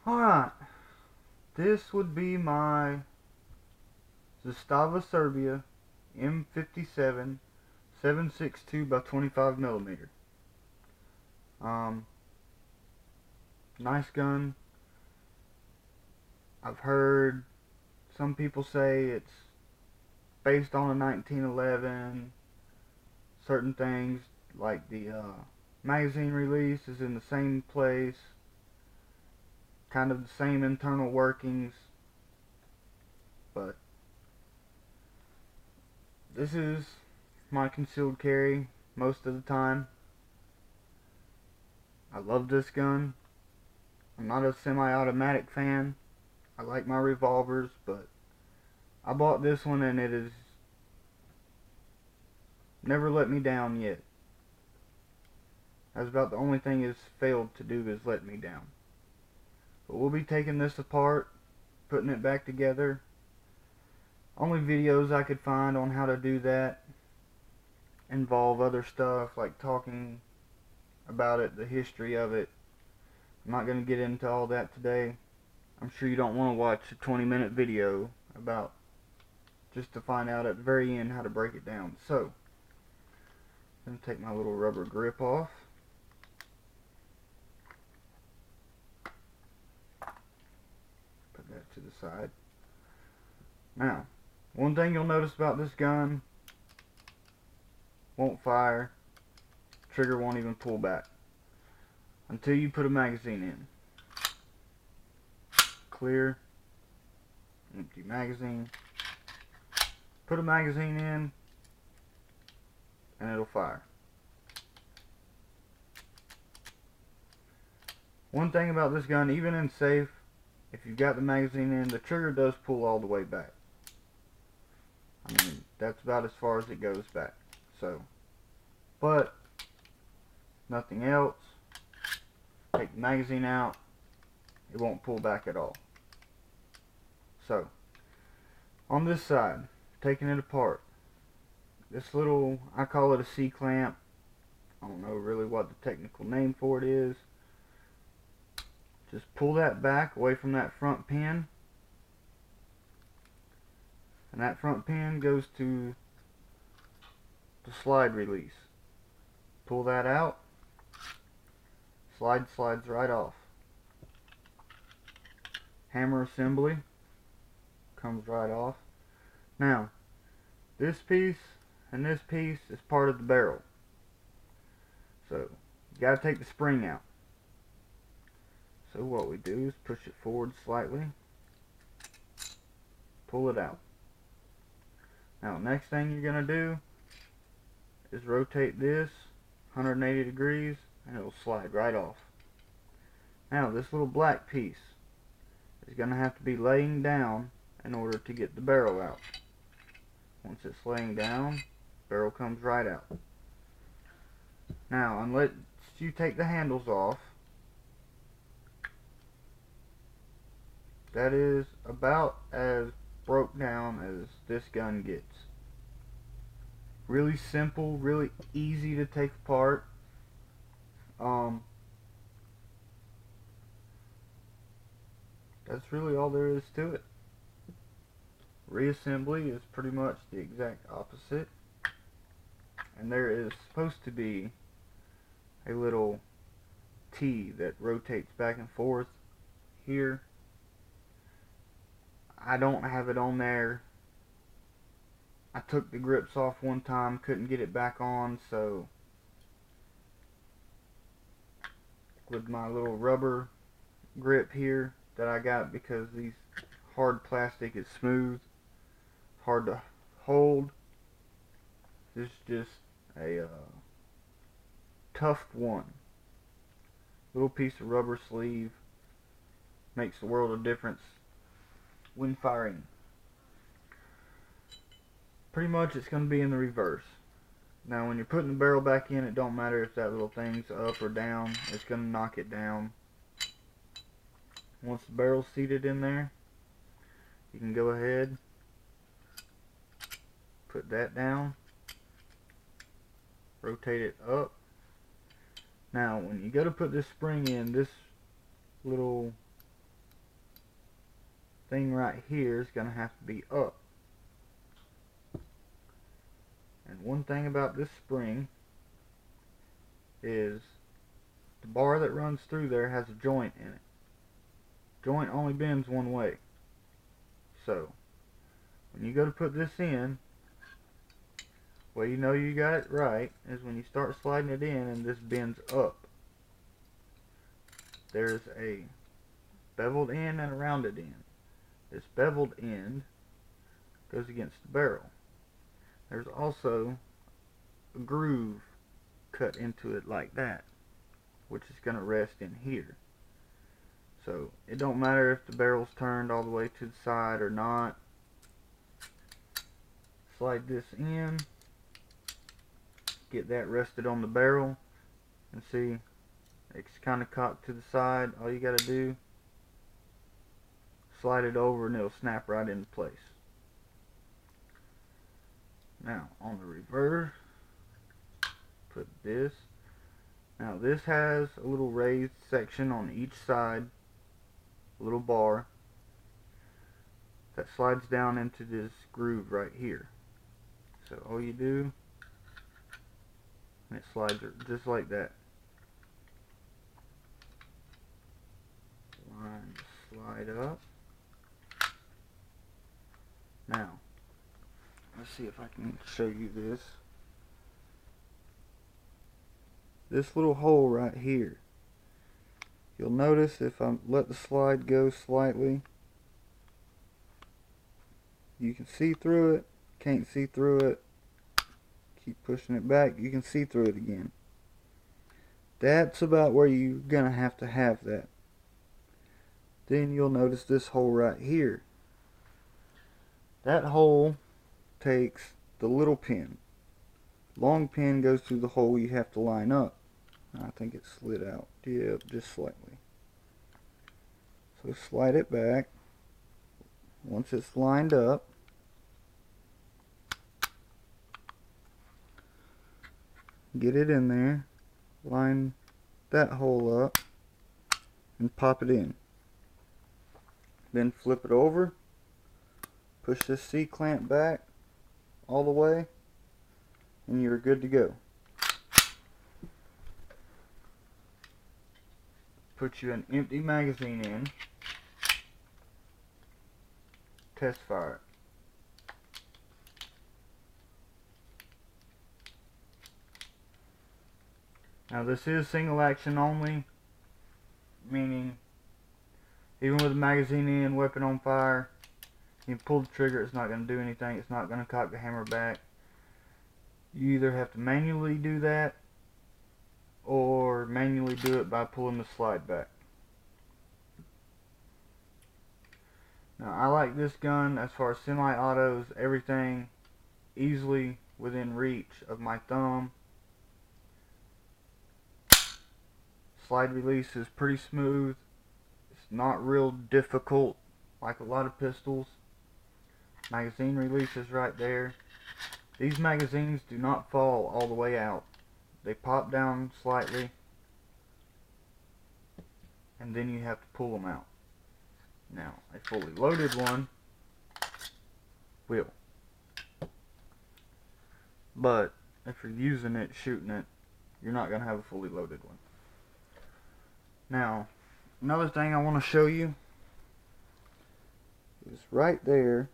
Alright, this would be my Zastava Serbia M57 7.62 by 25mm. Nice gun. I've heard some people say it's based on a 1911. Certain things like the magazine release is in the same place, kind of the same internal workings, but this is my concealed carry most of the time. I love this gun. I'm not a semi-automatic fan. I like my revolvers, but I bought this one and it has never let me down yet. That's about the only thing it's failed to do, is let me down. But we'll be taking this apart, putting it back together. Only videos I could find on how to do that involve other stuff, like talking about it, the history of it. I'm not going to get into all that today. I'm sure you don't want to watch a 20-minute video about just to find out at the very end how to break it down. So, I'm going to take my little rubber grip off. Put that to the side. Now, one thing you'll notice about this gun: won't fire, trigger won't even pull back until you put a magazine in. Clear, empty magazine. Put a magazine in and it'll fire. One thing about this gun, even in safe, if you've got the magazine in, the trigger does pull all the way back. I mean, that's about as far as it goes back. So, but nothing else. Take the magazine out, it won't pull back at all. So, on this side, taking it apart, this little, I call it a C-clamp. I don't know really what the technical name for it is. Just pull that back away from that front pin, and that front pin goes to the slide release. Pull that out, slide slides right off. Hammer assembly comes right off. Now, this piece and this piece is part of the barrel, so you gotta take the spring out. So what we do is push it forward slightly, pull it out. Now, next thing you're gonna do is rotate this 180 degrees and it'll slide right off. Now, this little black piece is gonna have to be laying down in order to get the barrel out. Once it's laying down, barrel comes right out. Now, unless you take the handles off, that is about as broke down as this gun gets. Really simple, really easy to take apart. That's really all there is to it. Reassembly is pretty much the exact opposite. And there is supposed to be a little T that rotates back and forth here. I don't have it on there. I took the grips off one time, couldn't get it back on, so with my little rubber grip here that I got, because these hard plastic is smooth, hard to hold. This is just a tough one. Little piece of rubber sleeve makes the world of difference when firing. Pretty much it's going to be in the reverse. Now when you're putting the barrel back in, it don't matter if that little thing's up or down, it's going to knock it down. Once the barrel's seated in there, you can go ahead, put that down, rotate it up. Now when you go to put this spring in, this little thing right here is going to have to be up. And one thing about this spring is the bar that runs through there has a joint in it. Joint only bends one way. So when you go to put this in, well, you know you got it right is when you start sliding it in and this bends up. There's a beveled end and a rounded end. This beveled end goes against the barrel. There's also a groove cut into it like that, which is going to rest in here. So it don't matter if the barrel's turned all the way to the side or not. Slide this in, get that rested on the barrel, and see it's kind of cocked to the side. All you got to do, slide it over and it'll snap right into place. Now on the reverse, put this. Now this has a little raised section on each side, a little bar that slides down into this groove right here. So all you do, and it slides just like that. Line, slide up. Now, let's see if I can show you this. This little hole right here. You'll notice if I let the slide go slightly, you can see through it, can't see through it. Keep pushing it back, you can see through it again. That's about where you're gonna have that. Then you'll notice this hole right here. That hole takes the little pin. Long pin goes through the hole you have to line up. I think it slid out. Yep, just slightly. So slide it back. Once it's lined up, get it in there, line that hole up, and pop it in. Then flip it over, push this C-clamp back all the way, and you're good to go. Put you an empty magazine in, test fire it. Now this is single action only, meaning even with the magazine in, weapon on fire, you pull the trigger, it's not going to do anything, it's not going to cock the hammer back. You either have to manually do that or manually do it by pulling the slide back. Now I like this gun as far as semi-autos, everything easily within reach of my thumb. Slide release is pretty smooth. It's not real difficult like a lot of pistols. Magazine release is right there. These magazines do not fall all the way out. They pop down slightly and then you have to pull them out. Now a fully loaded one will. But if you're using it, shooting it, you're not going to have a fully loaded one. Now, another thing I want to show you is right there.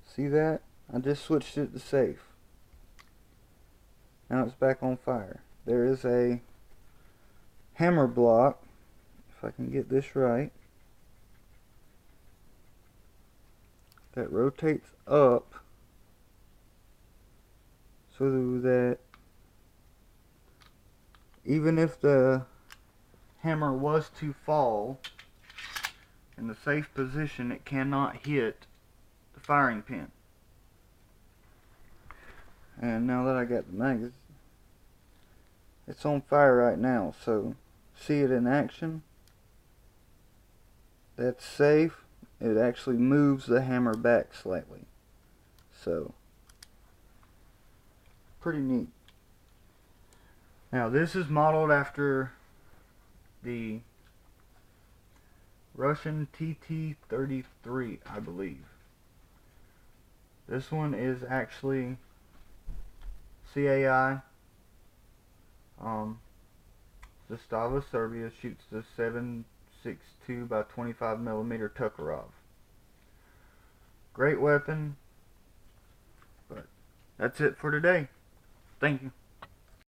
See that? I just switched it to safe. Now it's back on fire. There is a hammer block, if I can get this right, that rotates up so that even if the hammer was to fall in the safe position, it cannot hit the firing pin. And now that I got the magazine, it's on fire right now, so see it in action. That's safe. It actually moves the hammer back slightly, so pretty neat. Now this is modeled after the Russian TT-33, I believe. This one is actually CAI. Zastava, Serbia, shoots the 7.62x25mm Tokarov. Great weapon, but that's it for today. Thank you.